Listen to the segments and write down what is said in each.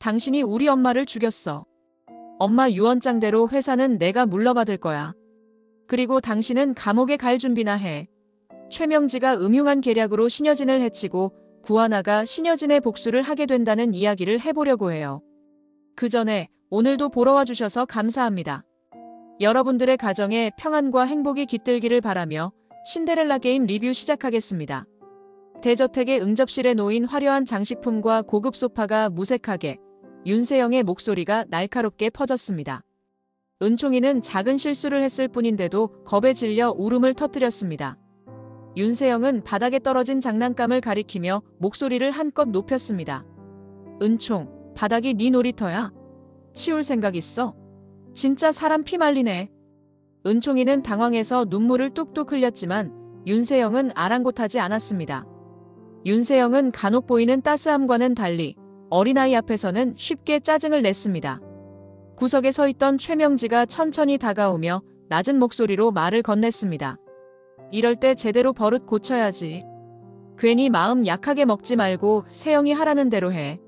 당신이 우리 엄마를 죽였어. 엄마 유언장대로 회사는 내가 물러받을 거야. 그리고 당신은 감옥에 갈 준비나 해. 최명지가 음흉한 계략으로 신여진을 해치고 구하나가 신여진의 복수를 하게 된다는 이야기를 해보려고 해요. 그 전에 오늘도 보러 와주셔서 감사합니다. 여러분들의 가정에 평안과 행복이 깃들기를 바라며 신데렐라 게임 리뷰 시작하겠습니다. 대저택의 응접실에 놓인 화려한 장식품과 고급 소파가 무색하게, 윤세영의 목소리가 날카롭게 퍼졌습니다. 은총이는 작은 실수를 했을 뿐인데도 겁에 질려 울음을 터뜨렸습니다. 윤세영은 바닥에 떨어진 장난감을 가리키며 목소리를 한껏 높였습니다. 은총, 바닥이 네 놀이터야? 치울 생각 있어? 진짜 사람 피 말리네. 은총이는 당황해서 눈물을 뚝뚝 흘렸지만 윤세영은 아랑곳하지 않았습니다. 윤세영은 간혹 보이는 따스함과는 달리 어린아이 앞에서는 쉽게 짜증을 냈습니다. 구석에 서 있던 최명지가 천천히 다가오며 낮은 목소리로 말을 건넸습니다. 이럴 때 제대로 버릇 고쳐야지. 괜히 마음 약하게 먹지 말고 세영이 하라는 대로 해.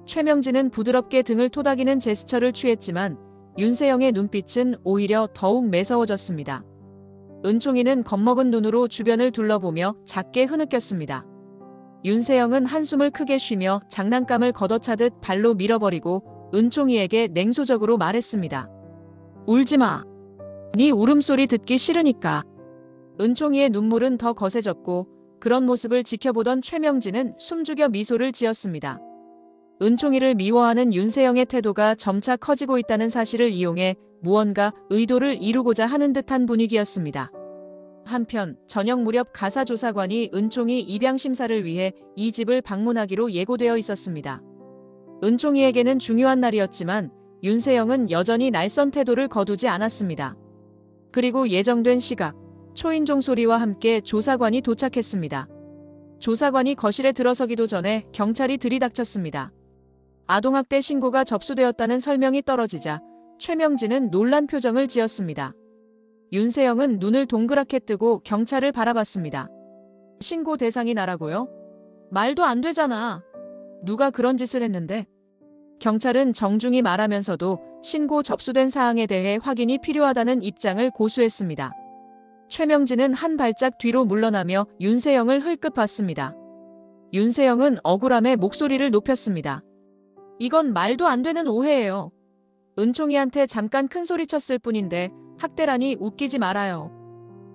최명지는 부드럽게 등을 토닥이는 제스처를 취했지만 윤세영의 눈빛은 오히려 더욱 매서워졌습니다. 은총이는 겁먹은 눈으로 주변을 둘러보며 작게 흐느꼈습니다. 윤세영은 한숨을 크게 쉬며 장난감을 걷어차듯 발로 밀어버리고 은총이에게 냉소적으로 말했습니다. 울지 마. 네 울음소리 듣기 싫으니까. 은총이의 눈물은 더 거세졌고 그런 모습을 지켜보던 최명지는 숨죽여 미소를 지었습니다. 은총이를 미워하는 윤세영의 태도가 점차 커지고 있다는 사실을 이용해 무언가 의도를 이루고자 하는 듯한 분위기였습니다. 한편 저녁 무렵 가사조사관이 은총이 입양 심사를 위해 이 집을 방문하기로 예고되어 있었습니다. 은총이에게는 중요한 날이었지만 윤세영은 여전히 날선 태도를 거두지 않았습니다. 그리고 예정된 시각, 초인종 소리와 함께 조사관이 도착했습니다. 조사관이 거실에 들어서기도 전에 경찰이 들이닥쳤습니다. 아동학대 신고가 접수되었다는 설명이 떨어지자 최명지는 놀란 표정을 지었습니다. 윤세영은 눈을 동그랗게 뜨고 경찰을 바라봤습니다. 신고 대상이 나라고요? 말도 안 되잖아. 누가 그런 짓을 했는데? 경찰은 정중히 말하면서도 신고 접수된 사항에 대해 확인이 필요하다는 입장을 고수했습니다. 최명지는 한 발짝 뒤로 물러나며 윤세영을 흘끗 봤습니다. 윤세영은 억울함에 목소리를 높였습니다. 이건 말도 안 되는 오해예요. 은총이한테 잠깐 큰 소리 쳤을 뿐인데 학대라니 웃기지 말아요.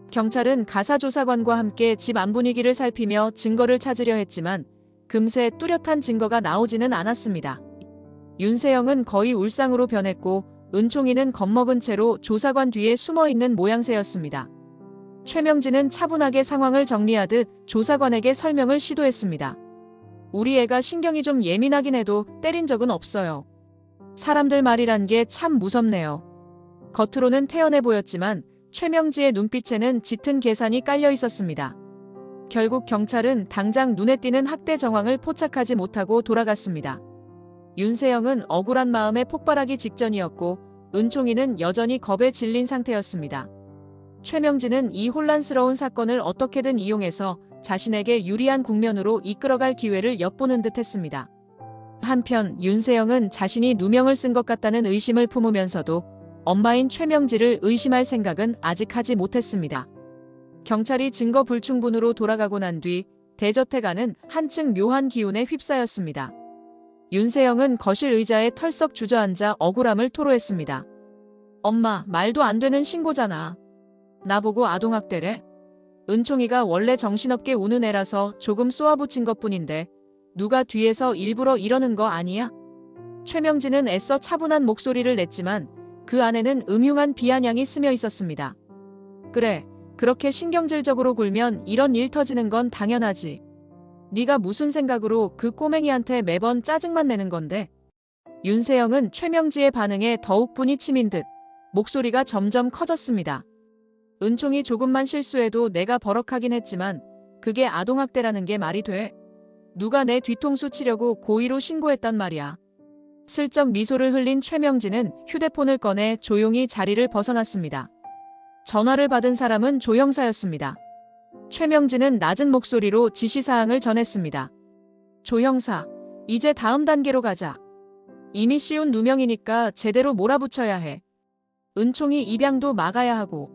경찰은 가사조사관과 함께 집 안 분위기를 살피며 증거를 찾으려 했지만 금세 뚜렷한 증거가 나오지는 않았습니다. 윤세영은 거의 울상으로 변했고 은총이는 겁먹은 채로 조사관 뒤에 숨어있는 모양새였습니다. 최명지는 차분하게 상황을 정리하듯 조사관에게 설명을 시도했습니다. 우리 애가 신경이 좀 예민하긴 해도 때린 적은 없어요. 사람들 말이란 게 참 무섭네요. 겉으로는 태연해 보였지만 최명지의 눈빛에는 짙은 계산이 깔려 있었습니다. 결국 경찰은 당장 눈에 띄는 학대 정황을 포착하지 못하고 돌아갔습니다. 윤세영은 억울한 마음에 폭발하기 직전이었고 은총이는 여전히 겁에 질린 상태였습니다. 최명지는 이 혼란스러운 사건을 어떻게든 이용해서 자신에게 유리한 국면으로 이끌어갈 기회를 엿보는 듯 했습니다. 한편 윤세영은 자신이 누명을 쓴 것 같다는 의심을 품으면서도 엄마인 최명지를 의심할 생각은 아직 하지 못했습니다. 경찰이 증거 불충분으로 돌아가고 난 뒤 대저택 안은 한층 묘한 기운에 휩싸였습니다. 윤세영은 거실 의자에 털썩 주저앉아 억울함을 토로했습니다. 엄마, 말도 안 되는 신고잖아. 나보고 아동학대래? 은총이가 원래 정신없게 우는 애라서 조금 쏘아붙인 것뿐인데 누가 뒤에서 일부러 이러는 거 아니야? 최명지는 애써 차분한 목소리를 냈지만 그 안에는 음흉한 비아냥이 스며 있었습니다. 그래, 그렇게 신경질적으로 굴면 이런 일 터지는 건 당연하지. 네가 무슨 생각으로 그 꼬맹이한테 매번 짜증만 내는 건데? 윤세영은 최명지의 반응에 더욱 분이 치민 듯 목소리가 점점 커졌습니다. 은총이 조금만 실수해도 내가 버럭하긴 했지만 그게 아동학대라는 게 말이 돼? 누가 내 뒤통수 치려고 고의로 신고했단 말이야. 슬쩍 미소를 흘린 최명지는 휴대폰을 꺼내 조용히 자리를 벗어났습니다. 전화를 받은 사람은 조 형사였습니다. 최명지는 낮은 목소리로 지시사항을 전했습니다. 조 형사, 이제 다음 단계로 가자. 이미 씌운 누명이니까 제대로 몰아붙여야 해. 은총이 입양도 막아야 하고.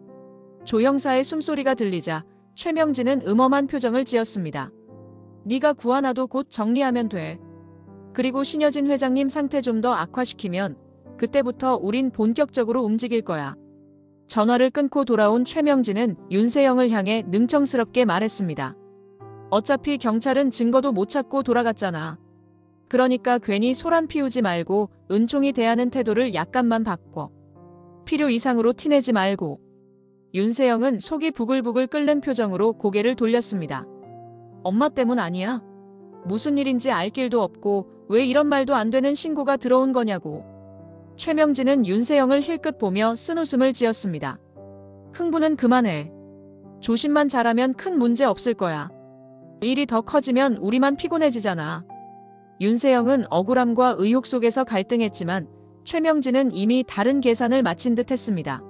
조 형사의 숨소리가 들리자 최명진은 음험한 표정을 지었습니다. 네가 구하나도 곧 정리하면 돼. 그리고 신여진 회장님 상태 좀 더 악화시키면 그때부터 우린 본격적으로 움직일 거야. 전화를 끊고 돌아온 최명진은 윤세영을 향해 능청스럽게 말했습니다. 어차피 경찰은 증거도 못 찾고 돌아갔잖아. 그러니까 괜히 소란 피우지 말고 은총이 대하는 태도를 약간만 바꿔. 필요 이상으로 티내지 말고. 윤세영은 속이 부글부글 끓는 표정으로 고개를 돌렸습니다. 엄마 때문 아니야? 무슨 일인지 알 길도 없고 왜 이런 말도 안 되는 신고가 들어온 거냐고. 최명진은 윤세영을 힐끗 보며 쓴웃음을 지었습니다. 흥분은 그만해. 조심만 잘하면 큰 문제 없을 거야. 일이 더 커지면 우리만 피곤해지잖아. 윤세영은 억울함과 의혹 속에서 갈등했지만 최명진은 이미 다른 계산을 마친 듯 했습니다.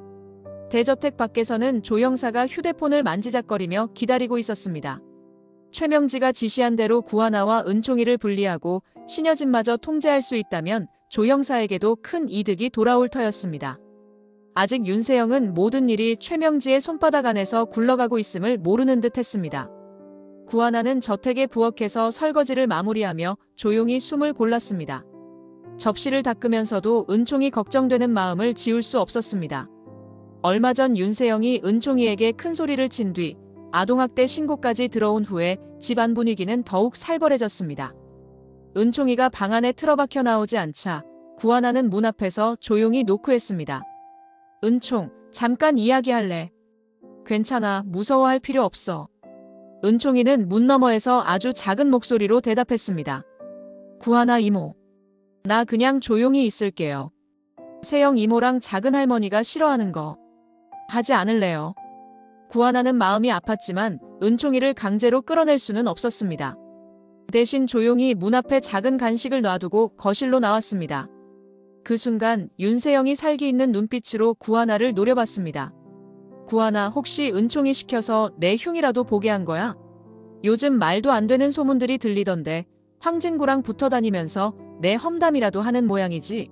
대저택 밖에서는 조 형사가 휴대폰을 만지작거리며 기다리고 있었습니다. 최명지가 지시한 대로 구하나와 은총이를 분리하고 신여진마저 통제할 수 있다면 조 형사에게도 큰 이득이 돌아올 터였습니다. 아직 윤세영은 모든 일이 최명지의 손바닥 안에서 굴러가고 있음을 모르는 듯 했습니다. 구하나는 저택에 부엌에서 설거지를 마무리하며 조용히 숨을 골랐습니다. 접시를 닦으면서도 은총이 걱정되는 마음을 지울 수 없었습니다. 얼마 전 윤세영이 은총이에게 큰 소리를 친 뒤 아동학대 신고까지 들어온 후에 집안 분위기는 더욱 살벌해졌습니다. 은총이가 방 안에 틀어박혀 나오지 않자 구하나는 문 앞에서 조용히 노크했습니다. 은총, 잠깐 이야기할래. 괜찮아, 무서워할 필요 없어. 은총이는 문 너머에서 아주 작은 목소리로 대답했습니다. 구하나 이모. 나 그냥 조용히 있을게요. 세영 이모랑 작은 할머니가 싫어하는 거 하지 않을래요. 구하나는 마음이 아팠지만 은총이를 강제로 끌어낼 수는 없었습니다. 대신 조용히 문 앞에 작은 간식을 놔두고 거실로 나왔습니다. 그 순간 윤세영이 살기 있는 눈빛으로 구하나를 노려봤습니다. 구하나, 혹시 은총이 시켜서 내 흉이라도 보게 한 거야? 요즘 말도 안 되는 소문들이 들리던데 황진구랑 붙어 다니면서 내 험담이라도 하는 모양이지.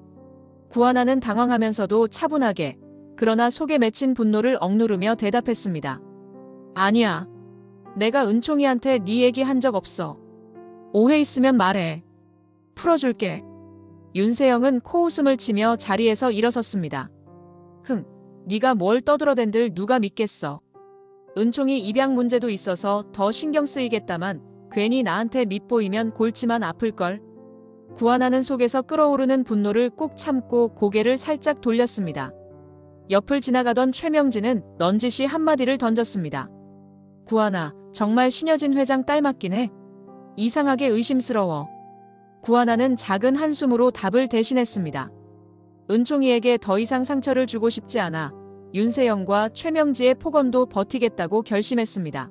구하나는 당황하면서도 차분하게, 그러나 속에 맺힌 분노를 억누르며 대답했습니다. 아니야. 내가 은총이한테 네 얘기 한 적 없어. 오해 있으면 말해. 풀어줄게. 윤세영은 코웃음을 치며 자리에서 일어섰습니다. 네가 뭘 떠들어댄들 누가 믿겠어. 은총이 입양 문제도 있어서 더 신경 쓰이겠다만 괜히 나한테 밉보이면 골치만 아플걸. 구하나는 속에서 끓어오르는 분노를 꾹 참고 고개를 살짝 돌렸습니다. 옆을 지나가던 최명진은 넌지시 한마디를 던졌습니다. 구하나, 정말 신여진 회장 딸 맞긴 해. 이상하게 의심스러워. 구하나는 작은 한숨으로 답을 대신했습니다. 은총이에게 더 이상 상처를 주고 싶지 않아 윤세영과 최명지의 폭언도 버티겠다고 결심했습니다.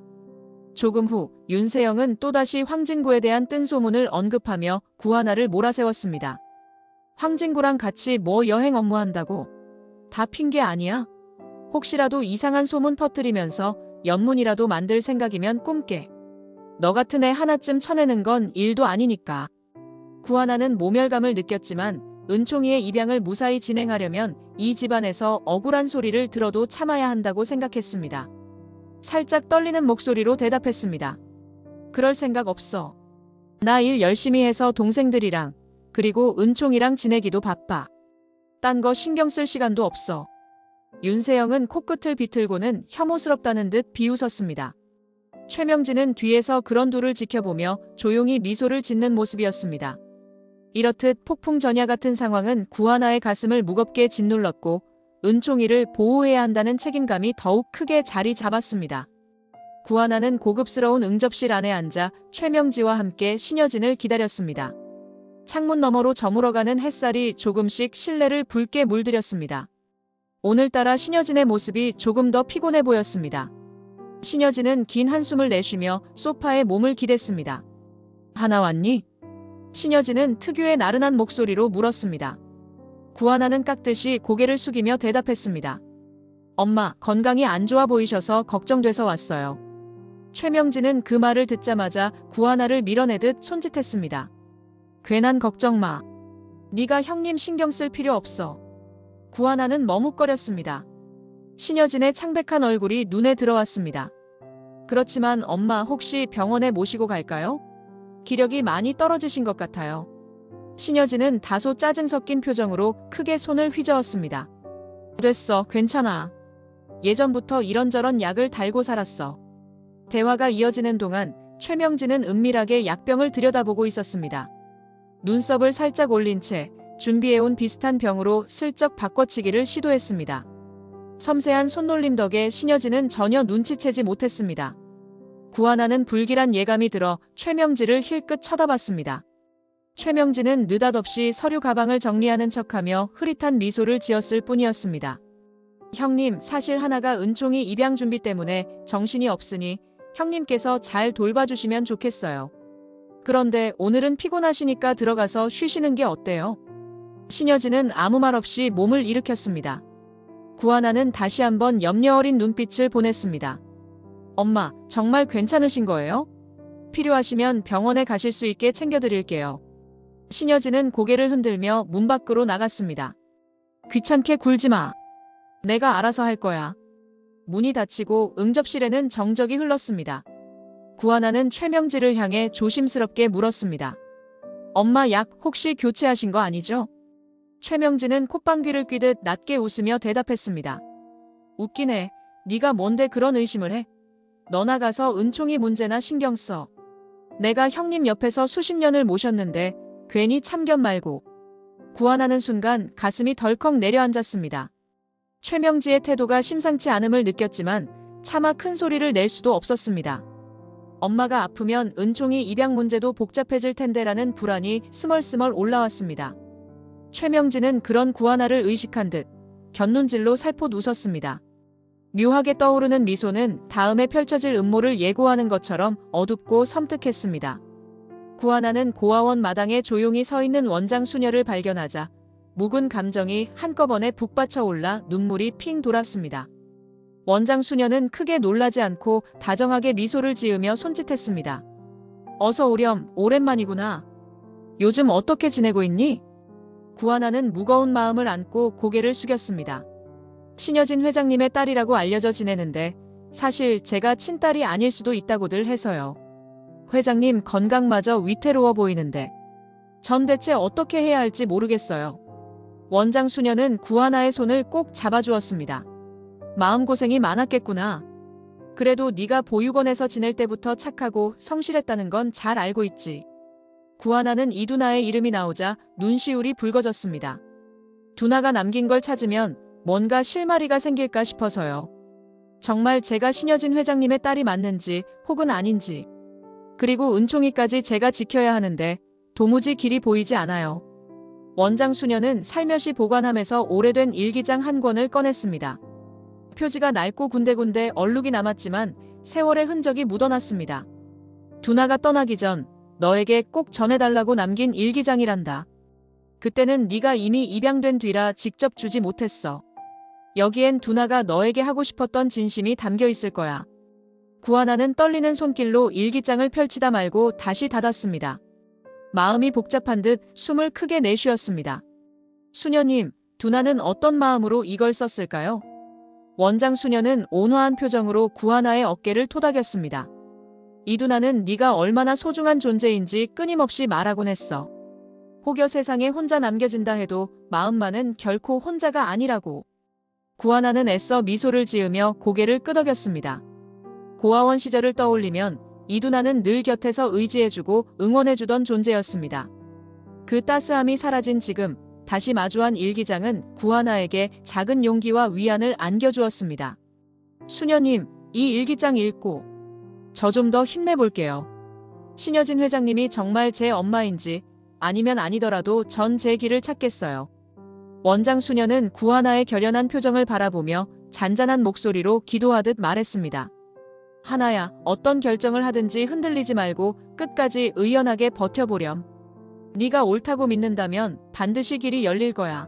조금 후 윤세영은 또다시 황진구에 대한 뜬 소문을 언급하며 구하나를 몰아세웠습니다. 황진구랑 같이 뭐 여행 업무한다고? 다 핑계 아니야? 혹시라도 이상한 소문 퍼뜨리면서 연문이라도 만들 생각이면 꿈깨. 너 같은 애 하나쯤 쳐내는 건 일도 아니니까. 구하나는 모멸감을 느꼈지만 은총이의 입양을 무사히 진행하려면 이 집안에서 억울한 소리를 들어도 참아야 한다고 생각했습니다. 살짝 떨리는 목소리로 대답했습니다. 그럴 생각 없어. 나 일 열심히 해서 동생들이랑 그리고 은총이랑 지내기도 바빠. 딴 거 신경 쓸 시간도 없어. 윤세영은 코끝을 비틀고는 혐오스럽다는 듯 비웃었습니다. 최명진은 뒤에서 그런 둘을 지켜보며 조용히 미소를 짓는 모습이었습니다. 이렇듯 폭풍 전야 같은 상황은 구하나의 가슴을 무겁게 짓눌렀고 은총이를 보호해야 한다는 책임감이 더욱 크게 자리 잡았습니다. 구하나는 고급스러운 응접실 안에 앉아 최명지와 함께 신여진을 기다렸습니다. 창문 너머로 저물어가는 햇살이 조금씩 실내를 붉게 물들였습니다. 오늘따라 신여진의 모습이 조금 더 피곤해 보였습니다. 신여진은 긴 한숨을 내쉬며 소파에 몸을 기댔습니다. 하나 왔니? 신여진은 특유의 나른한 목소리로 물었습니다. 구하나는 깍듯이 고개를 숙이며 대답했습니다. 엄마, 건강이 안 좋아 보이셔서 걱정돼서 왔어요. 최명진은 그 말을 듣자마자 구하나를 밀어내듯 손짓했습니다. 괜한 걱정 마. 네가 형님 신경 쓸 필요 없어. 구하나는 머뭇거렸습니다. 신여진의 창백한 얼굴이 눈에 들어왔습니다. 그렇지만 엄마 혹시 병원에 모시고 갈까요? 기력이 많이 떨어지신 것 같아요. 신여진은 다소 짜증 섞인 표정으로 크게 손을 휘저었습니다. 됐어, 괜찮아. 예전부터 이런저런 약을 달고 살았어. 대화가 이어지는 동안 최명진은 은밀하게 약병을 들여다보고 있었습니다. 눈썹을 살짝 올린 채 준비해온 비슷한 병으로 슬쩍 바꿔치기를 시도했습니다. 섬세한 손놀림 덕에 신여진은 전혀 눈치채지 못했습니다. 구하나는 불길한 예감이 들어 최명진을 힐끗 쳐다봤습니다. 최명진은 느닷없이 서류 가방을 정리하는 척하며 흐릿한 미소를 지었을 뿐이었습니다. 형님, 사실 하나가 은총이 입양 준비 때문에 정신이 없으니 형님께서 잘 돌봐주시면 좋겠어요. 그런데 오늘은 피곤하시니까 들어가서 쉬시는 게 어때요? 신여진은 아무 말 없이 몸을 일으켰습니다. 구하나는 다시 한번 염려 어린 눈빛을 보냈습니다. 엄마, 정말 괜찮으신 거예요? 필요하시면 병원에 가실 수 있게 챙겨드릴게요. 신여진은 고개를 흔들며 문 밖으로 나갔습니다. 귀찮게 굴지 마. 내가 알아서 할 거야. 문이 닫히고 응접실에는 정적이 흘렀습니다. 구하나는 최명지를 향해 조심스럽게 물었습니다. 엄마 약 혹시 교체하신 거 아니죠? 최명지는 콧방귀를 뀌듯 낮게 웃으며 대답했습니다. 웃기네. 네가 뭔데 그런 의심을 해? 너 나가서 은총이 문제나 신경 써. 내가 형님 옆에서 수십 년을 모셨는데 괜히 참견 말고. 구하나는 순간 가슴이 덜컥 내려앉았습니다. 최명지의 태도가 심상치 않음을 느꼈지만 차마 큰 소리를 낼 수도 없었습니다. 엄마가 아프면 은총이 입양 문제도 복잡해질 텐데라는 불안이 스멀스멀 올라왔습니다. 최명진은 그런 구하나를 의식한 듯 곁눈질로 살포 웃었습니다. 묘하게 떠오르는 미소는 다음에 펼쳐질 음모를 예고하는 것처럼 어둡고 섬뜩했습니다. 구하나는 고아원 마당에 조용히 서 있는 원장 수녀를 발견하자 묵은 감정이 한꺼번에 북받쳐 올라 눈물이 핑 돌았습니다. 원장 수녀는 크게 놀라지 않고 다정하게 미소를 지으며 손짓했습니다. 어서 오렴, 오랜만이구나. 요즘 어떻게 지내고 있니? 구하나는 무거운 마음을 안고 고개를 숙였습니다. 신여진 회장님의 딸이라고 알려져 지내는데 사실 제가 친딸이 아닐 수도 있다고들 해서요. 회장님 건강마저 위태로워 보이는데 전 대체 어떻게 해야 할지 모르겠어요. 원장 수녀는 구하나의 손을 꼭 잡아주었습니다. 마음고생이 많았겠구나. 그래도 네가 보육원에서 지낼 때부터 착하고 성실했다는 건 잘 알고 있지. 구하나는 이두나의 이름이 나오자 눈시울이 붉어졌습니다. 두나가 남긴 걸 찾으면 뭔가 실마리가 생길까 싶어서요. 정말 제가 신여진 회장님의 딸이 맞는지 혹은 아닌지. 그리고 은총이까지 제가 지켜야 하는데 도무지 길이 보이지 않아요. 원장 수녀는 살며시 보관함에서 오래된 일기장 한 권을 꺼냈습니다. 표지가 낡고 군데군데 얼룩이 남았지만 세월의 흔적이 묻어났습니다. 두나가 떠나기 전 너에게 꼭 전해달라고 남긴 일기장이란다. 그때는 네가 이미 입양된 뒤라 직접 주지 못했어. 여기엔 두나가 너에게 하고 싶었던 진심이 담겨 있을 거야. 구하나는 떨리는 손길로 일기장을 펼치다 말고 다시 닫았습니다. 마음이 복잡한 듯 숨을 크게 내쉬었습니다. 수녀님, 두나는 어떤 마음으로 이걸 썼을까요? 원장 수녀는 온화한 표정으로 구하나의 어깨를 토닥였습니다. 이두나는 네가 얼마나 소중한 존재인지 끊임없이 말하곤 했어. 혹여 세상에 혼자 남겨진다 해도 마음만은 결코 혼자가 아니라고. 구하나는 애써 미소를 지으며 고개를 끄덕였습니다. 고아원 시절을 떠올리면 이두나는 늘 곁에서 의지해주고 응원해주던 존재였습니다. 그 따스함이 사라진 지금 다시 마주한 일기장은 구하나에게 작은 용기와 위안을 안겨주었습니다. 수녀님, 이 일기장 읽고 저 좀 더 힘내볼게요. 신여진 회장님이 정말 제 엄마인지 아니면 아니더라도 전 제 길을 찾겠어요. 원장 수녀는 구하나의 결연한 표정을 바라보며 잔잔한 목소리로 기도하듯 말했습니다. 하나야, 어떤 결정을 하든지 흔들리지 말고 끝까지 의연하게 버텨보렴. 네가 옳다고 믿는다면 반드시 길이 열릴 거야.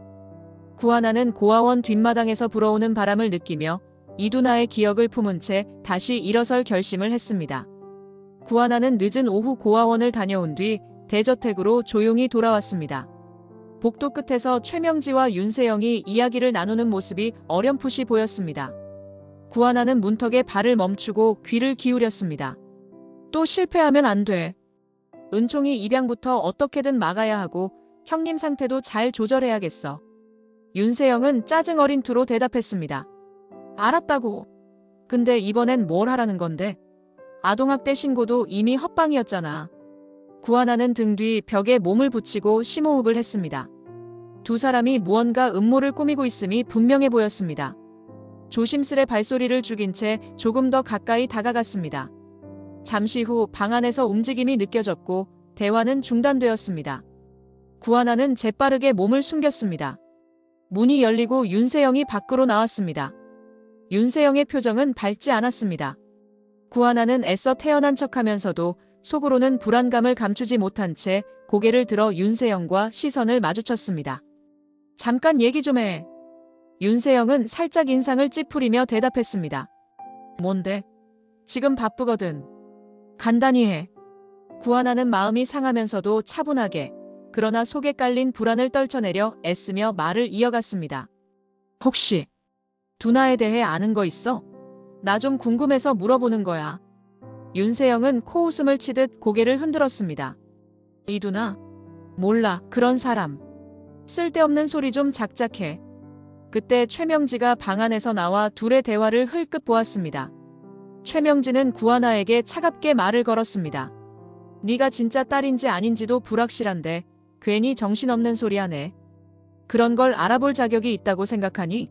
구하나는 고아원 뒷마당에서 불어오는 바람을 느끼며 이두나의 기억을 품은 채 다시 일어설 결심을 했습니다. 구하나는 늦은 오후 고아원을 다녀온 뒤 대저택으로 조용히 돌아왔습니다. 복도 끝에서 최명지와 윤세영이 이야기를 나누는 모습이 어렴풋이 보였습니다. 구하나는 문턱에 발을 멈추고 귀를 기울였습니다. 또 실패하면 안 돼. 은총이 입양부터 어떻게든 막아야 하고 형님 상태도 잘 조절해야겠어. 윤세영은 짜증 어린 투로 대답했습니다. 알았다고. 근데 이번엔 뭘 하라는 건데? 아동학대 신고도 이미 헛방이었잖아. 구하나는 등 뒤 벽에 몸을 붙이고 심호흡을 했습니다. 두 사람이 무언가 음모를 꾸미고 있음이 분명해 보였습니다. 조심스레 발소리를 죽인 채 조금 더 가까이 다가갔습니다. 잠시 후 방 안에서 움직임이 느껴졌고 대화는 중단되었습니다. 구하나는 재빠르게 몸을 숨겼습니다. 문이 열리고 윤세영이 밖으로 나왔습니다. 윤세영의 표정은 밝지 않았습니다. 구하나는 애써 태연한 척하면서도 속으로는 불안감을 감추지 못한 채 고개를 들어 윤세영과 시선을 마주쳤습니다. 잠깐 얘기 좀 해. 윤세영은 살짝 인상을 찌푸리며 대답했습니다. 뭔데? 지금 바쁘거든. 간단히 해. 구하나는 마음이 상하면서도 차분하게, 그러나 속에 깔린 불안을 떨쳐내려 애쓰며 말을 이어갔습니다. 혹시 두나에 대해 아는 거 있어? 나 좀 궁금해서 물어보는 거야. 윤세영은 코웃음을 치듯 고개를 흔들었습니다. 이두나? 몰라, 그런 사람. 쓸데없는 소리 좀 작작해. 그때 최명지가 방 안에서 나와 둘의 대화를 흘끗 보았습니다. 최명지는 구하나에게 차갑게 말을 걸었습니다. 네가 진짜 딸인지 아닌지도 불확실한데 괜히 정신없는 소리 하네. 그런 걸 알아볼 자격이 있다고 생각하니?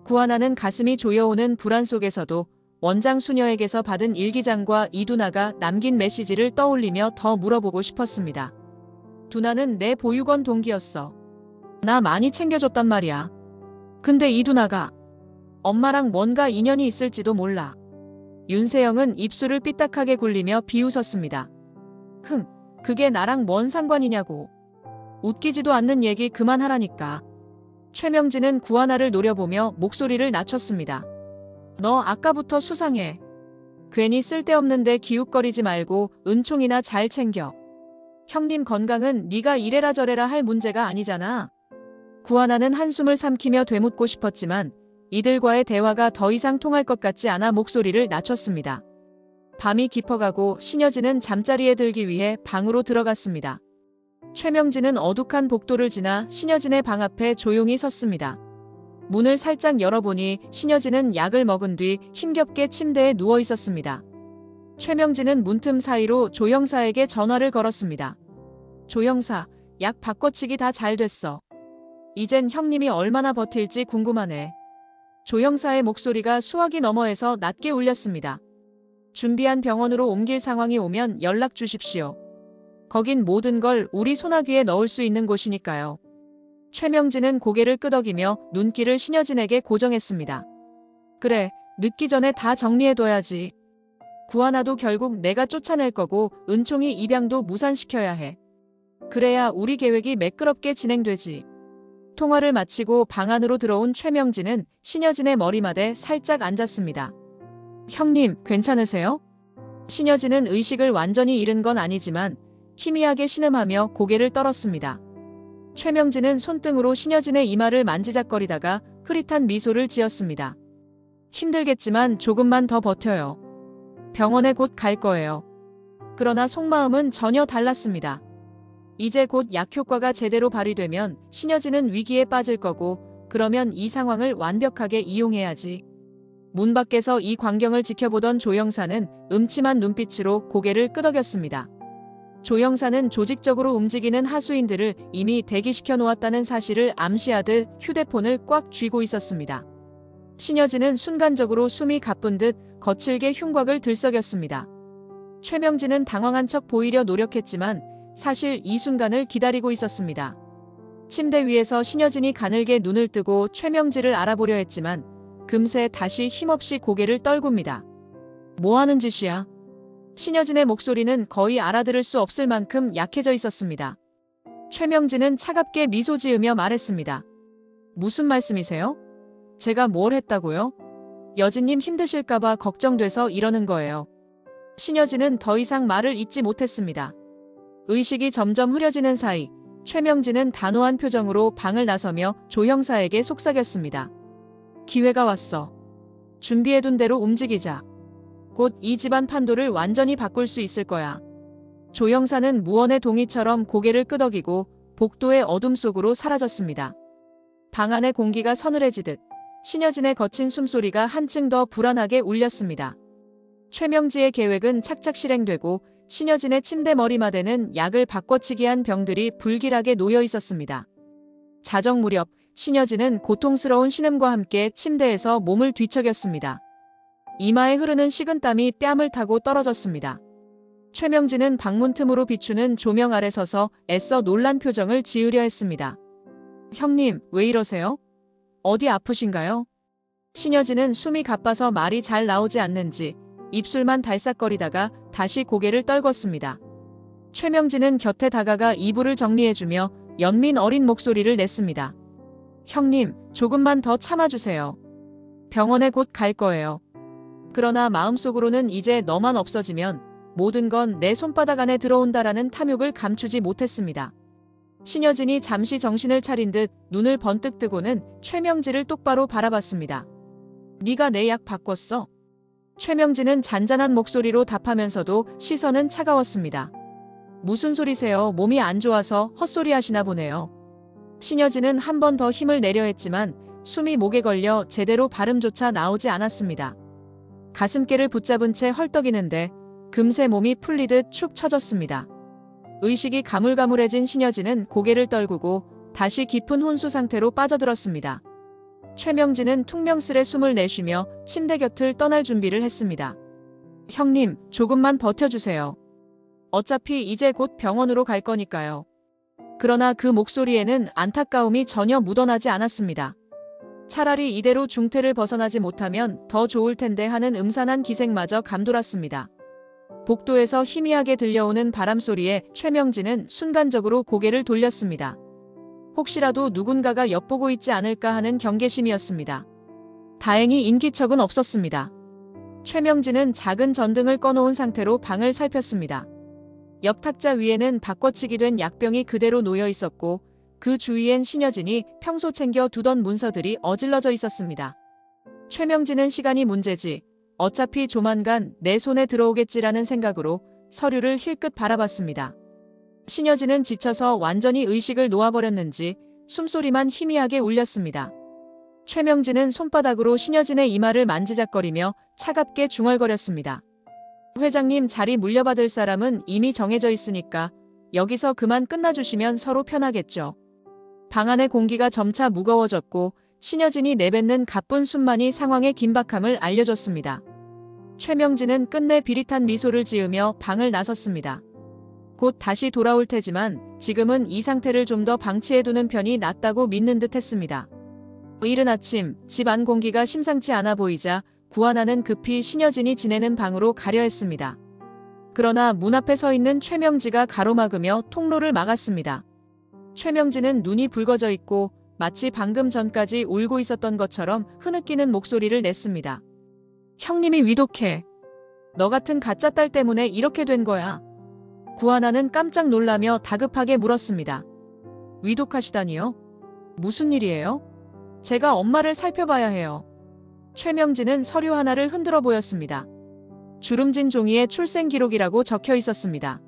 구하나는 가슴이 조여오는 불안 속에서도 원장 수녀에게서 받은 일기장과 이두나가 남긴 메시지를 떠올리며 더 물어보고 싶었습니다. 두나는 내 보육원 동기였어. 나 많이 챙겨줬단 말이야. 근데 이두나가 엄마랑 뭔가 인연이 있을지도 몰라. 윤세영은 입술을 삐딱하게 굴리며 비웃었습니다. 그게 나랑 뭔 상관이냐고. 웃기지도 않는 얘기 그만하라니까. 최명지는 구하나를 노려보며 목소리를 낮췄습니다. 너 아까부터 수상해. 괜히 쓸데없는데 기웃거리지 말고 은총이나 잘 챙겨. 형님 건강은 네가 이래라 저래라 할 문제가 아니잖아. 구하나는 한숨을 삼키며 되묻고 싶었지만 이들과의 대화가 더 이상 통할 것 같지 않아 목소리를 낮췄습니다. 밤이 깊어가고 신여진은 잠자리에 들기 위해 방으로 들어갔습니다. 최명진은 어둑한 복도를 지나 신여진의 방 앞에 조용히 섰습니다. 문을 살짝 열어보니 신여진은 약을 먹은 뒤 힘겹게 침대에 누워 있었습니다. 최명진은 문틈 사이로 조 형사에게 전화를 걸었습니다. 조 형사, 약 바꿔치기 다 잘 됐어. 이젠 형님이 얼마나 버틸지 궁금하네. 조 형사의 목소리가 수화기 너머에서 낮게 울렸습니다. 준비한 병원으로 옮길 상황이 오면 연락 주십시오. 거긴 모든 걸 우리 소나기에 넣을 수 있는 곳이니까요. 최명진은 고개를 끄덕이며 눈길을 신여진에게 고정했습니다. 그래, 늦기 전에 다 정리해둬야지. 구하나도 결국 내가 쫓아낼 거고 은총이 입양도 무산시켜야 해. 그래야 우리 계획이 매끄럽게 진행되지. 통화를 마치고 방 안으로 들어온 최명진은 신여진의 머리맡에 살짝 앉았습니다. 형님, 괜찮으세요? 신여진은 의식을 완전히 잃은 건 아니지만 희미하게 신음하며 고개를 떨었습니다. 최명진은 손등으로 신여진의 이마를 만지작거리다가 흐릿한 미소를 지었습니다. 힘들겠지만 조금만 더 버텨요. 병원에 곧 갈 거예요. 그러나 속마음은 전혀 달랐습니다. 이제 곧 약 효과가 제대로 발휘되면 신여진은 위기에 빠질 거고 그러면 이 상황을 완벽하게 이용해야지. 문 밖에서 이 광경을 지켜보던 조 형사는 음침한 눈빛으로 고개를 끄덕였습니다. 조 형사는 조직적으로 움직이는 하수인들을 이미 대기시켜 놓았다는 사실을 암시하듯 휴대폰을 꽉 쥐고 있었습니다. 신여진은 순간적으로 숨이 가쁜 듯 거칠게 흉곽을 들썩였습니다. 최명진은 당황한 척 보이려 노력했지만 사실 이 순간을 기다리고 있었습니다. 침대 위에서 신여진이 가늘게 눈을 뜨고 최명진을 알아보려 했지만 금세 다시 힘없이 고개를 떨굽니다. 뭐 하는 짓이야? 신여진의 목소리는 거의 알아들을 수 없을 만큼 약해져 있었습니다. 최명진은 차갑게 미소 지으며 말했습니다. 무슨 말씀이세요? 제가 뭘 했다고요? 여진님 힘드실까봐 걱정돼서 이러는 거예요. 신여진은 더 이상 말을 잇지 못했습니다. 의식이 점점 흐려지는 사이 최명진은 단호한 표정으로 방을 나서며 조 형사에게 속삭였습니다. 기회가 왔어. 준비해둔 대로 움직이자. 곧 이 집안 판도를 완전히 바꿀 수 있을 거야. 조 형사는 무언의 동이처럼 고개를 끄덕이고 복도의 어둠 속으로 사라졌습니다. 방 안의 공기가 서늘해지듯 신여진의 거친 숨소리가 한층 더 불안하게 울렸습니다. 최명지의 계획은 착착 실행되고 신여진의 침대 머리맡에는 약을 바꿔치기한 병들이 불길하게 놓여 있었습니다. 자정 무렵 신여진은 고통스러운 신음과 함께 침대에서 몸을 뒤척였습니다. 이마에 흐르는 식은땀이 뺨을 타고 떨어졌습니다. 최명진은 방문 틈으로 비추는 조명 아래 서서 애써 놀란 표정을 지으려 했습니다. 형님, 왜 이러세요? 어디 아프신가요? 신여진은 숨이 가빠서 말이 잘 나오지 않는지 입술만 달싹거리다가 다시 고개를 떨궜습니다. 최명진은 곁에 다가가 이불을 정리해주며 연민 어린 목소리를 냈습니다. 형님, 조금만 더 참아주세요. 병원에 곧 갈 거예요. 그러나 마음속으로는 이제 너만 없어지면 모든 건 내 손바닥 안에 들어온다라는 탐욕을 감추지 못했습니다. 신여진이 잠시 정신을 차린 듯 눈을 번뜩 뜨고는 최명지를 똑바로 바라봤습니다. 네가 내 약 바꿨어? 최명진은 잔잔한 목소리로 답하면서도 시선은 차가웠습니다. 무슨 소리세요? 몸이 안 좋아서 헛소리 하시나 보네요. 신여진은 한 번 더 힘을 내려 했지만 숨이 목에 걸려 제대로 발음조차 나오지 않았습니다. 가슴께를 붙잡은 채 헐떡이는데 금세 몸이 풀리듯 축 처졌습니다. 의식이 가물가물해진 신여진은 고개를 떨구고 다시 깊은 혼수 상태로 빠져들었습니다. 최명진은 퉁명스레 숨을 내쉬며 침대 곁을 떠날 준비를 했습니다. 형님, 조금만 버텨주세요. 어차피 이제 곧 병원으로 갈 거니까요. 그러나 그 목소리에는 안타까움이 전혀 묻어나지 않았습니다. 차라리 이대로 중태를 벗어나지 못하면 더 좋을 텐데 하는 음산한 기색마저 감돌았습니다. 복도에서 희미하게 들려오는 바람소리에 최명진은 순간적으로 고개를 돌렸습니다. 혹시라도 누군가가 엿보고 있지 않을까 하는 경계심이었습니다. 다행히 인기척은 없었습니다. 최명진은 작은 전등을 꺼놓은 상태로 방을 살폈습니다. 옆 탁자 위에는 바꿔치기 된 약병이 그대로 놓여 있었고 그 주위엔 신여진이 평소 챙겨 두던 문서들이 어질러져 있었습니다. 최명진은 시간이 문제지, 어차피 조만간 내 손에 들어오겠지라는 생각으로 서류를 힐끗 바라봤습니다. 신여진은 지쳐서 완전히 의식을 놓아버렸는지 숨소리만 희미하게 울렸습니다. 최명진은 손바닥으로 신여진의 이마를 만지작거리며 차갑게 중얼거렸습니다. 회장님 자리 물려받을 사람은 이미 정해져 있으니까 여기서 그만 끝나주시면 서로 편하겠죠. 방 안의 공기가 점차 무거워졌고 신여진이 내뱉는 가쁜 숨만이 상황의 긴박함을 알려줬습니다. 최명진은 끝내 비릿한 미소를 지으며 방을 나섰습니다. 곧 다시 돌아올 테지만 지금은 이 상태를 좀 더 방치해두는 편이 낫다고 믿는 듯 했습니다. 이른 아침 집 안 공기가 심상치 않아 보이자 구하나는 급히 신여진이 지내는 방으로 가려 했습니다. 그러나 문 앞에 서 있는 최명지가 가로막으며 통로를 막았습니다. 최명지는 눈이 붉어져 있고 마치 방금 전까지 울고 있었던 것처럼 흐느끼는 목소리를 냈습니다. 형님이 위독해. 너 같은 가짜 딸 때문에 이렇게 된 거야. 구하나는 깜짝 놀라며 다급하게 물었습니다. 위독하시다니요? 무슨 일이에요? 제가 엄마를 살펴봐야 해요. 최명진은 서류 하나를 흔들어 보였습니다. 주름진 종이에 출생 기록이라고 적혀 있었습니다.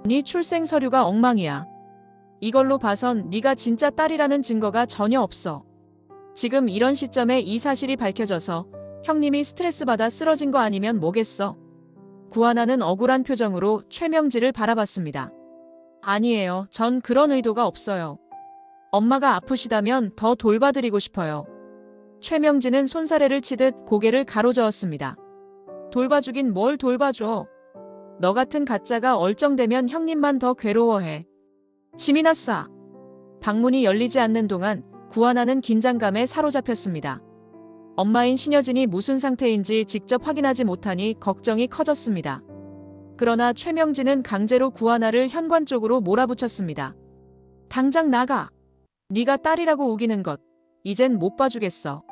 네 출생 서류가 엉망이야. 이걸로 봐선 네가 진짜 딸이라는 증거가 전혀 없어. 지금 이런 시점에 이 사실이 밝혀져서 형님이 스트레스 받아 쓰러진 거 아니면 뭐겠어. 구하나는 억울한 표정으로 최명지를 바라봤습니다. 아니에요. 전 그런 의도가 없어요. 엄마가 아프시다면 더 돌봐드리고 싶어요. 최명진은 손사래를 치듯 고개를 가로저었습니다. 돌봐주긴 뭘 돌봐줘. 너 같은 가짜가 얼쩡되면 형님만 더 괴로워해. 짐이 났어. 방문이 열리지 않는 동안 구하나는 긴장감에 사로잡혔습니다. 엄마인 신여진이 무슨 상태인지 직접 확인하지 못하니 걱정이 커졌습니다. 그러나 최명진은 강제로 구하나를 현관 쪽으로 몰아붙였습니다. 당장 나가. 네가 딸이라고 우기는 것. 이젠 못 봐주겠어.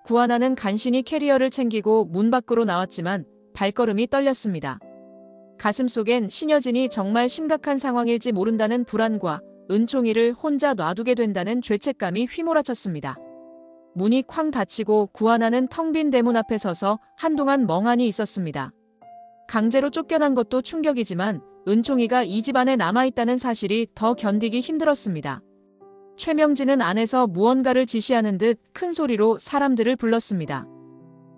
구하나는 간신히 캐리어를 챙기고 문 밖으로 나왔지만 발걸음이 떨렸습니다. 가슴속엔 신여진이 정말 심각한 상황일지 모른다는 불안과 은총이를 혼자 놔두게 된다는 죄책감이 휘몰아쳤습니다. 문이 쾅 닫히고 구하나는 텅 빈 대문 앞에 서서 한동안 멍하니 있었습니다. 강제로 쫓겨난 것도 충격이지만 은총이가 이 집안에 남아있다는 사실이 더 견디기 힘들었습니다. 최명진은 안에서 무언가를 지시하는 듯 큰 소리로 사람들을 불렀습니다.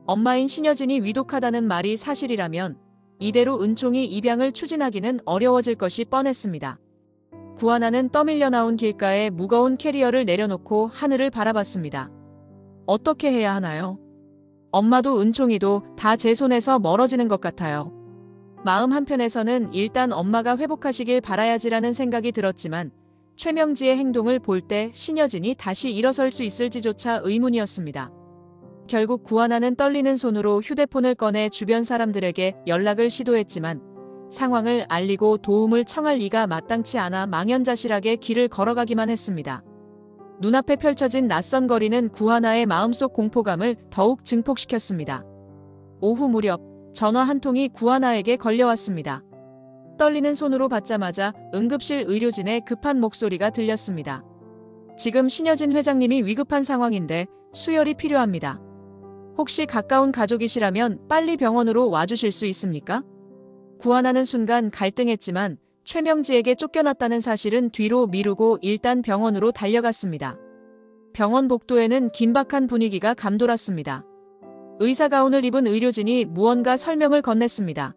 엄마인 신여진이 위독하다는 말이 사실이라면 이대로 은총이 입양을 추진하기는 어려워질 것이 뻔했습니다. 구하나는 떠밀려 나온 길가에 무거운 캐리어를 내려놓고 하늘을 바라봤습니다. 어떻게 해야 하나요? 엄마도 은총이도 다 제 손에서 멀어지는 것 같아요. 마음 한편에서는 일단 엄마가 회복하시길 바라야지라는 생각이 들었지만 최명지의 행동을 볼 때 신여진이 다시 일어설 수 있을지조차 의문이었습니다. 결국 구하나는 떨리는 손으로 휴대폰을 꺼내 주변 사람들에게 연락을 시도했지만 상황을 알리고 도움을 청할 리가 마땅치 않아 망연자실하게 길을 걸어가기만 했습니다. 눈앞에 펼쳐진 낯선 거리는 구하나의 마음속 공포감을 더욱 증폭시켰습니다. 오후 무렵 전화 한 통이 구하나에게 걸려왔습니다. 떨리는 손으로 받자마자 응급실 의료진의 급한 목소리가 들렸습니다. 지금 신여진 회장님이 위급한 상황인데 수혈이 필요합니다. 혹시 가까운 가족이시라면 빨리 병원으로 와주실 수 있습니까? 구하나는 순간 갈등했지만 최명지에게 쫓겨났다는 사실은 뒤로 미루고 일단 병원으로 달려갔습니다. 병원 복도에는 긴박한 분위기가 감돌았습니다. 의사 가운을 입은 의료진이 무언가 설명을 건넸습니다.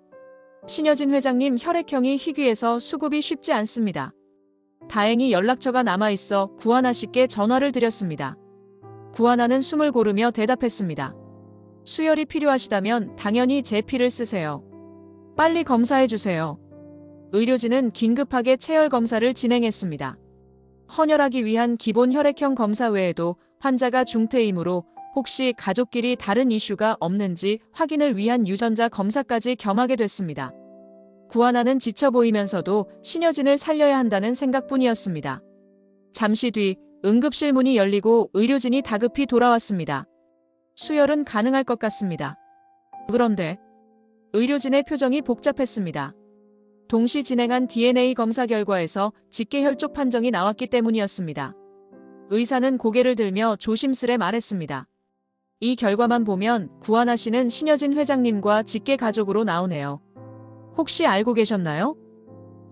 신여진 회장님 혈액형이 희귀해서 수급이 쉽지 않습니다. 다행히 연락처가 남아있어 구하나 씨께 전화를 드렸습니다. 구하나는 숨을 고르며 대답했습니다. 수혈이 필요하시다면 당연히 제 피를 쓰세요. 빨리 검사해주세요. 의료진은 긴급하게 체열 검사를 진행했습니다. 헌혈하기 위한 기본 혈액형 검사 외에도 환자가 중태이므로 혹시 가족끼리 다른 이슈가 없는지 확인을 위한 유전자 검사까지 겸하게 됐습니다. 구하나는 지쳐 보이면서도 신여진을 살려야 한다는 생각뿐이었습니다. 잠시 뒤 응급실 문이 열리고 의료진이 다급히 돌아왔습니다. 수혈은 가능할 것 같습니다. 그런데 의료진의 표정이 복잡했습니다. 동시 진행한 DNA 검사 결과에서 직계혈족 판정이 나왔기 때문이었습니다. 의사는 고개를 들며 조심스레 말했습니다. 이 결과만 보면 구하나 씨는 신여진 회장님과 직계 가족으로 나오네요. 혹시 알고 계셨나요?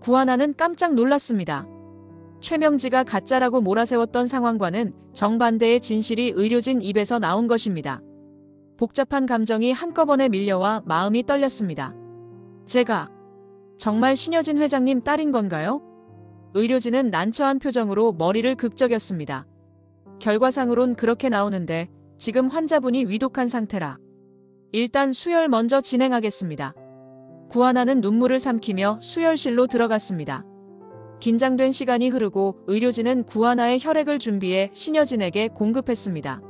구하나는 깜짝 놀랐습니다. 최명지가 가짜라고 몰아세웠던 상황과는 정반대의 진실이 의료진 입에서 나온 것입니다. 복잡한 감정이 한꺼번에 밀려와 마음이 떨렸습니다. 제가 정말 신여진 회장님 딸인 건가요? 의료진은 난처한 표정으로 머리를 극적였습니다. 결과상으론 그렇게 나오는데 지금 환자분이 위독한 상태라. 일단 수혈 먼저 진행하겠습니다. 구하나는 눈물을 삼키며 수혈실로 들어갔습니다. 긴장된 시간이 흐르고 의료진은 구하나의 혈액을 준비해 신여진에게 공급했습니다.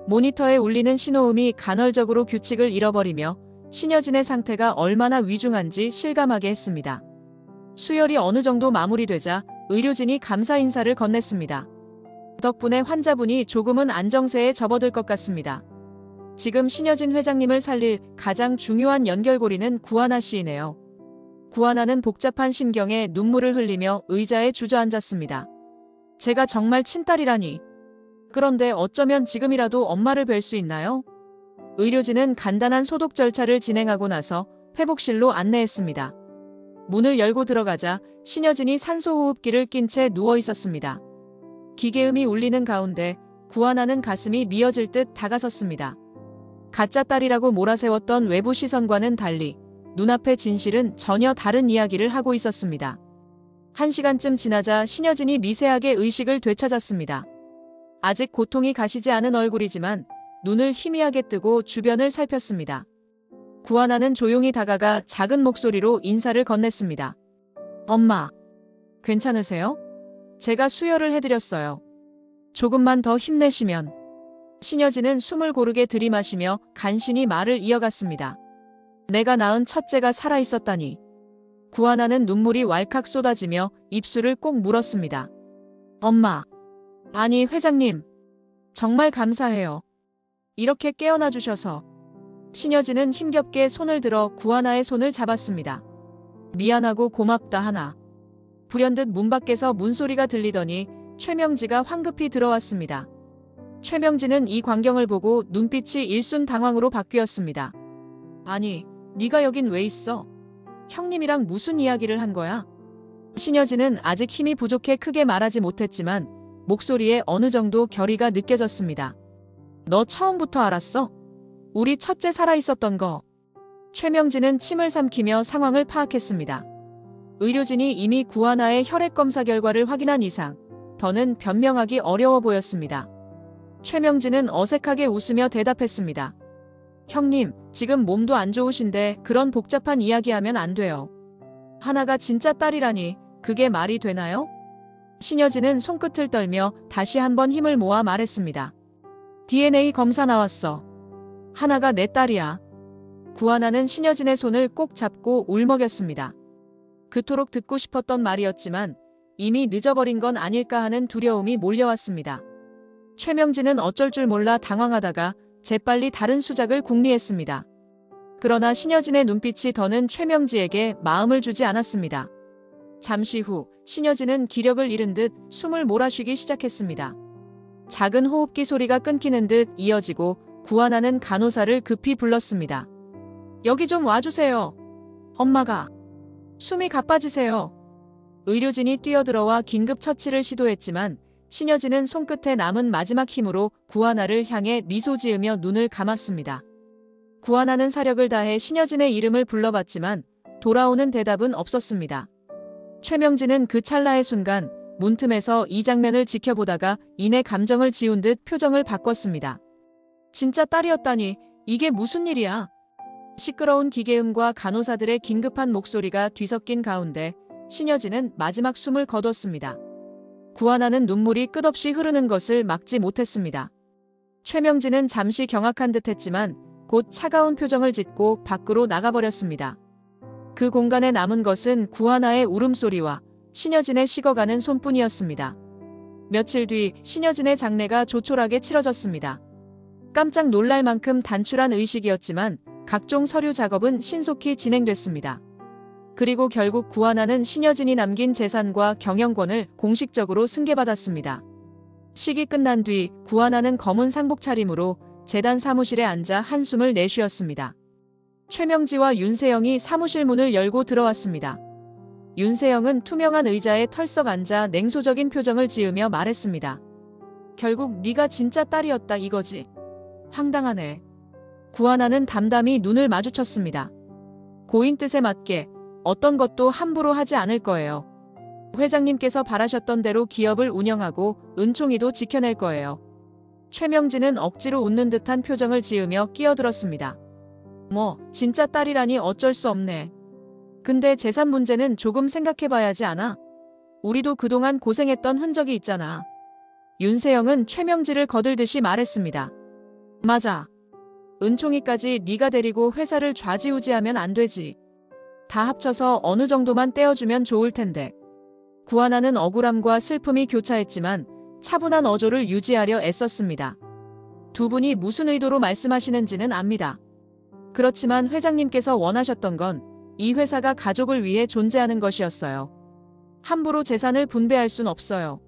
모니터에 울리는 신호음이 간헐적으로 규칙을 잃어버리며 신여진의 상태가 얼마나 위중한지 실감하게 했습니다. 수혈이 어느 정도 마무리되자 의료진이 감사 인사를 건넸습니다. 덕분에 환자분이 조금은 안정세에 접어들 것 같습니다. 지금 신여진 회장님을 살릴 가장 중요한 연결고리는 구하나 씨이네요. 구하나는 복잡한 심경에 눈물을 흘리며 의자에 주저앉았습니다. 제가 정말 친딸이라니. 그런데 어쩌면 지금이라도 엄마를 뵐 수 있나요? 의료진은 간단한 소독 절차를 진행하고 나서 회복실로 안내했습니다. 문을 열고 들어가자 신여진이 산소호흡기를 낀 채 누워 있었습니다. 기계음이 울리는 가운데 구하나는 가슴이 미어질 듯 다가섰습니다. 가짜 딸이라고 몰아세웠던 외부 시선과는 달리 눈앞의 진실은 전혀 다른 이야기를 하고 있었습니다. 1시간쯤 지나자 신여진이 미세하게 의식을 되찾았습니다. 아직 고통이 가시지 않은 얼굴이지만 눈을 희미하게 뜨고 주변을 살폈습니다. 구하나는 조용히 다가가 작은 목소리로 인사를 건넸습니다. 엄마, 괜찮으세요? 제가 수혈을 해드렸어요. 조금만 더 힘내시면. 신여진은 숨을 고르게 들이마시며 간신히 말을 이어갔습니다. 내가 낳은 첫째가 살아있었다니. 구하나는 눈물이 왈칵 쏟아지며 입술을 꼭 물었습니다. 엄마. 아니 회장님. 정말 감사해요. 이렇게 깨어나 주셔서. 신여진은 힘겹게 손을 들어 구하나의 손을 잡았습니다. 미안하고 고맙다 하나. 불현듯 문 밖에서 문소리가 들리더니 최명지가 황급히 들어왔습니다. 최명지는 이 광경을 보고 눈빛이 일순 당황으로 바뀌었습니다. 아니, 네가 여긴 왜 있어? 형님이랑 무슨 이야기를 한 거야? 신여진은 아직 힘이 부족해 크게 말하지 못했지만 목소리에 어느 정도 결의가 느껴졌습니다. 너 처음부터 알았어? 우리 첫째 살아있었던 거. 최명진은 침을 삼키며 상황을 파악했습니다. 의료진이 이미 구하나의 혈액검사 결과를 확인한 이상 더는 변명하기 어려워 보였습니다. 최명진은 어색하게 웃으며 대답했습니다. 형님, 지금 몸도 안 좋으신데 그런 복잡한 이야기하면 안 돼요. 하나가 진짜 딸이라니 그게 말이 되나요? 신여진은 손끝을 떨며 다시 한번 힘을 모아 말했습니다. DNA 검사 나왔어. 하나가 내 딸이야. 구하나는 신여진의 손을 꼭 잡고 울먹였습니다. 그토록 듣고 싶었던 말이었지만 이미 늦어버린 건 아닐까 하는 두려움이 몰려왔습니다. 최명진은 어쩔 줄 몰라 당황하다가 재빨리 다른 수작을 궁리했습니다. 그러나 신여진의 눈빛이 더는 최명지에게 마음을 주지 않았습니다. 잠시 후 신여진은 기력을 잃은 듯 숨을 몰아쉬기 시작했습니다. 작은 호흡기 소리가 끊기는 듯 이어지고 구하나는 간호사를 급히 불렀습니다. 여기 좀 와주세요. 엄마가. 숨이 가빠지세요. 의료진이 뛰어들어와 긴급 처치를 시도했지만 신여진은 손끝에 남은 마지막 힘으로 구하나를 향해 미소 지으며 눈을 감았습니다. 구하나는 사력을 다해 신여진의 이름을 불러봤지만 돌아오는 대답은 없었습니다. 최명진은 그 찰나의 순간 문틈에서 이 장면을 지켜보다가 이내 감정을 지운 듯 표정을 바꿨습니다. 진짜 딸이었다니 이게 무슨 일이야? 시끄러운 기계음과 간호사들의 긴급한 목소리가 뒤섞인 가운데 신여진은 마지막 숨을 거뒀습니다. 구하나는 눈물이 끝없이 흐르는 것을 막지 못했습니다. 최명진은 잠시 경악한 듯했지만 곧 차가운 표정을 짓고 밖으로 나가버렸습니다. 그 공간에 남은 것은 구하나의 울음소리와 신여진의 식어가는 손뿐이었습니다. 며칠 뒤 신여진의 장례가 조촐하게 치러졌습니다. 깜짝 놀랄 만큼 단출한 의식이었지만 각종 서류 작업은 신속히 진행됐습니다. 그리고 결국 구하나는 신여진이 남긴 재산과 경영권을 공식적으로 승계받았습니다. 식이 끝난 뒤 구하나는 검은 상복 차림으로 재단 사무실에 앉아 한숨을 내쉬었습니다. 최명지와 윤세영이 사무실 문을 열고 들어왔습니다. 윤세영은 투명한 의자에 털썩 앉아 냉소적인 표정을 지으며 말했습니다. 결국 네가 진짜 딸이었다 이거지. 황당하네. 구하나는 담담히 눈을 마주쳤습니다. 고인 뜻에 맞게 어떤 것도 함부로 하지 않을 거예요. 회장님께서 바라셨던 대로 기업을 운영하고 은총이도 지켜낼 거예요. 최명진은 억지로 웃는 듯한 표정을 지으며 끼어들었습니다. 뭐 진짜 딸이라니 어쩔 수 없네. 근데 재산 문제는 조금 생각해봐야지 않아? 우리도 그동안 고생했던 흔적이 있잖아. 윤세영은 최명지를 거들듯이 말했습니다. 맞아. 은총이까지 네가 데리고 회사를 좌지우지하면 안 되지. 다 합쳐서 어느 정도만 떼어주면 좋을 텐데. 구하나는 억울함과 슬픔이 교차했지만 차분한 어조를 유지하려 애썼습니다. 두 분이 무슨 의도로 말씀하시는지는 압니다. 그렇지만 회장님께서 원하셨던 건 이 회사가 가족을 위해 존재하는 것이었어요. 함부로 재산을 분배할 순 없어요.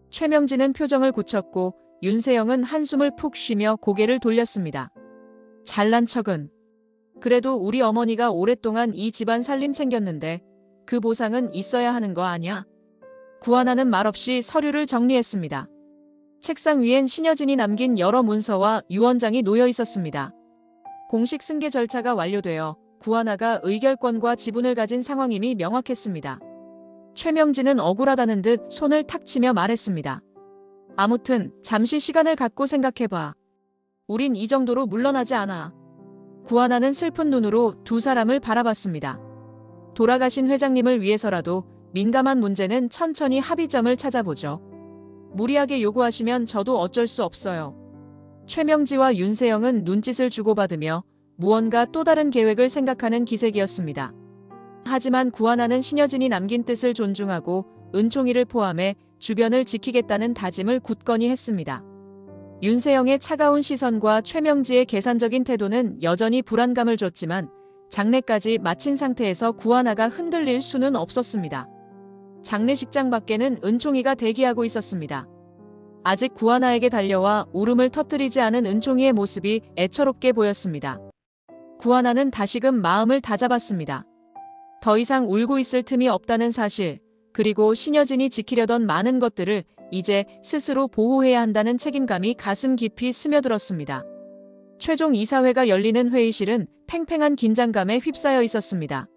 최명진은 표정을 굳혔고 윤세영은 한숨을 푹 쉬며 고개를 돌렸습니다. 잘난 척은. 그래도 우리 어머니가 오랫동안 이 집안 살림 챙겼는데 그 보상은 있어야 하는 거 아냐? 구하나는 말없이 서류를 정리했습니다. 책상 위엔 신여진이 남긴 여러 문서와 유언장이 놓여 있었습니다. 공식 승계 절차가 완료되어 구하나가 의결권과 지분을 가진 상황임이 명확했습니다. 최명진은 억울하다는 듯 손을 탁 치며 말했습니다. 아무튼 잠시 시간을 갖고 생각해봐. 우린 이 정도로 물러나지 않아. 구하나는 슬픈 눈으로 두 사람을 바라봤습니다. 돌아가신 회장님을 위해서라도 민감한 문제는 천천히 합의점을 찾아보죠. 무리하게 요구하시면 저도 어쩔 수 없어요. 최명지와 윤세영은 눈짓을 주고받으며 무언가 또 다른 계획을 생각하는 기색이었습니다. 하지만 구하나는 신여진이 남긴 뜻을 존중하고 은총이를 포함해 주변을 지키겠다는 다짐을 굳건히 했습니다. 윤세영의 차가운 시선과 최명지의 계산적인 태도는 여전히 불안감을 줬지만 장례까지 마친 상태에서 구하나가 흔들릴 수는 없었습니다. 장례식장 밖에는 은총이가 대기하고 있었습니다. 아직 구하나에게 달려와 울음을 터뜨리지 않은 은총이의 모습이 애처롭게 보였습니다. 구하나는 다시금 마음을 다잡았습니다. 더 이상 울고 있을 틈이 없다는 사실, 그리고 신여진이 지키려던 많은 것들을 이제 스스로 보호해야 한다는 책임감이 가슴 깊이 스며들었습니다. 최종 이사회가 열리는 회의실은 팽팽한 긴장감에 휩싸여 있었습니다.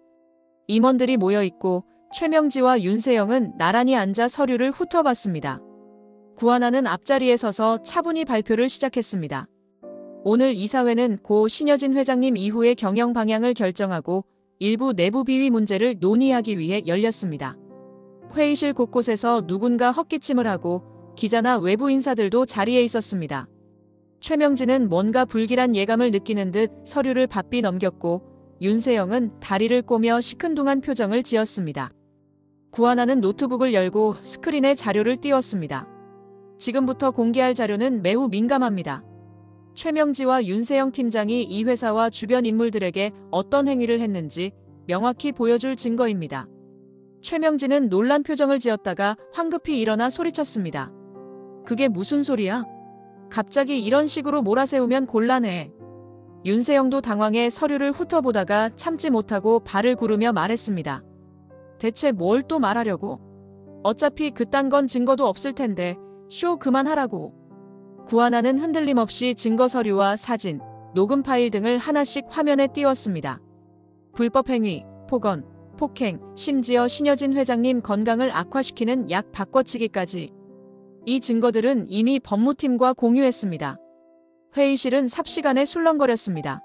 임원들이 모여있고 최명지와 윤세영은 나란히 앉아 서류를 훑어봤습니다. 구하나는 앞자리에 서서 차분히 발표를 시작했습니다. 오늘 이사회는 고 신여진 회장님 이후의 경영 방향을 결정하고 일부 내부 비위 문제를 논의하기 위해 열렸습니다. 회의실 곳곳에서 누군가 헛기침을 하고 기자나 외부 인사들도 자리에 있었습니다. 최명진은 뭔가 불길한 예감을 느끼는 듯 서류를 바삐 넘겼고 윤세영은 다리를 꼬며 시큰둥한 표정을 지었습니다. 구하나는 노트북을 열고 스크린에 자료를 띄웠습니다. 지금부터 공개할 자료는 매우 민감합니다. 최명지와 윤세영 팀장이 이 회사와 주변 인물들에게 어떤 행위를 했는지 명확히 보여줄 증거입니다. 최명지는 놀란 표정을 지었다가 황급히 일어나 소리쳤습니다. 그게 무슨 소리야? 갑자기 이런 식으로 몰아세우면 곤란해. 윤세영도 당황해 서류를 훑어보다가 참지 못하고 발을 구르며 말했습니다. 대체 뭘 또 말하려고? 어차피 그딴 건 증거도 없을 텐데 쇼 그만하라고. 구하나는 흔들림 없이 증거 서류와 사진, 녹음 파일 등을 하나씩 화면에 띄웠습니다. 불법 행위, 폭언, 폭행, 심지어 신여진 회장님 건강을 악화시키는 약 바꿔치기까지. 이 증거들은 이미 법무팀과 공유했습니다. 회의실은 삽시간에 술렁거렸습니다.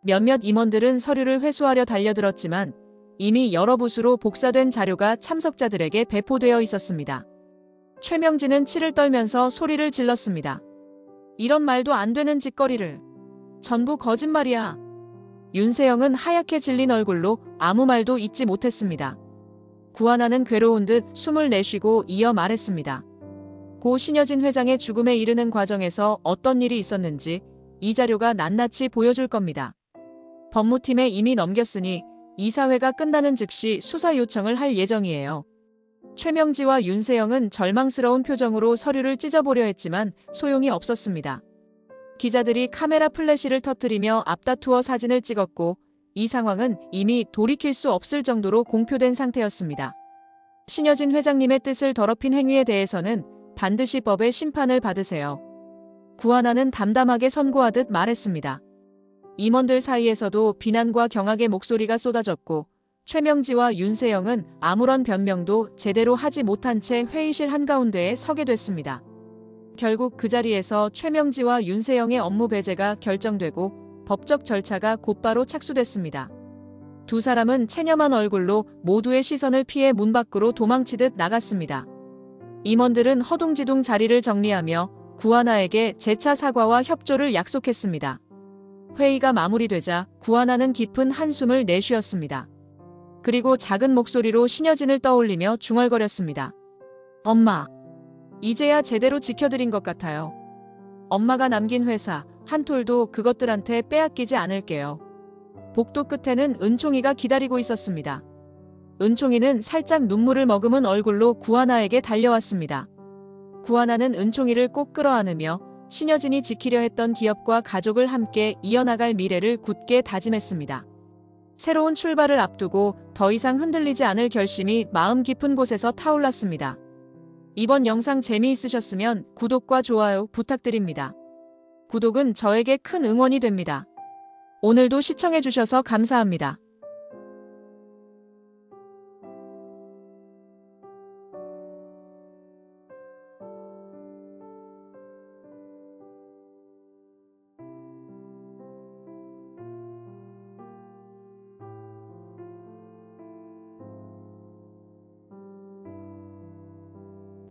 몇몇 임원들은 서류를 회수하려 달려들었지만 이미 여러 붓으로 복사된 자료가 참석자들에게 배포되어 있었습니다. 최명진은 치를 떨면서 소리를 질렀습니다. 이런 말도 안 되는 짓거리를. 전부 거짓말이야. 윤세영은 하얗게 질린 얼굴로 아무 말도 잇지 못했습니다. 구하나는 괴로운 듯 숨을 내쉬고 이어 말했습니다. 고 신여진 회장의 죽음에 이르는 과정에서 어떤 일이 있었는지 이 자료가 낱낱이 보여줄 겁니다. 법무팀에 이미 넘겼으니 이사회가 끝나는 즉시 수사 요청을 할 예정이에요. 최명지와 윤세영은 절망스러운 표정으로 서류를 찢어보려 했지만 소용이 없었습니다. 기자들이 카메라 플래시를 터뜨리며 앞다투어 사진을 찍었고 이 상황은 이미 돌이킬 수 없을 정도로 공표된 상태였습니다. 신여진 회장님의 뜻을 더럽힌 행위에 대해서는 반드시 법의 심판을 받으세요. 구하나는 담담하게 선고하듯 말했습니다. 임원들 사이에서도 비난과 경악의 목소리가 쏟아졌고 최명지와 윤세영은 아무런 변명도 제대로 하지 못한 채 회의실 한가운데에 서게 됐습니다. 결국 그 자리에서 최명지와 윤세영의 업무 배제가 결정되고 법적 절차가 곧바로 착수됐습니다. 두 사람은 체념한 얼굴로 모두의 시선을 피해 문 밖으로 도망치듯 나갔습니다. 임원들은 허둥지둥 자리를 정리하며 구하나에게 재차 사과와 협조를 약속했습니다. 회의가 마무리되자 구하나는 깊은 한숨을 내쉬었습니다. 그리고 작은 목소리로 신여진을 떠올리며 중얼거렸습니다. 엄마, 이제야 제대로 지켜드린 것 같아요. 엄마가 남긴 회사, 한 톨도 그것들한테 빼앗기지 않을게요. 복도 끝에는 은총이가 기다리고 있었습니다. 은총이는 살짝 눈물을 머금은 얼굴로 구하나에게 달려왔습니다. 구하나는 은총이를 꼭 끌어안으며 신여진이 지키려 했던 기업과 가족을 함께 이어나갈 미래를 굳게 다짐했습니다. 새로운 출발을 앞두고 더 이상 흔들리지 않을 결심이 마음 깊은 곳에서 타올랐습니다. 이번 영상 재미있으셨으면 구독과 좋아요 부탁드립니다. 구독은 저에게 큰 응원이 됩니다. 오늘도 시청해주셔서 감사합니다.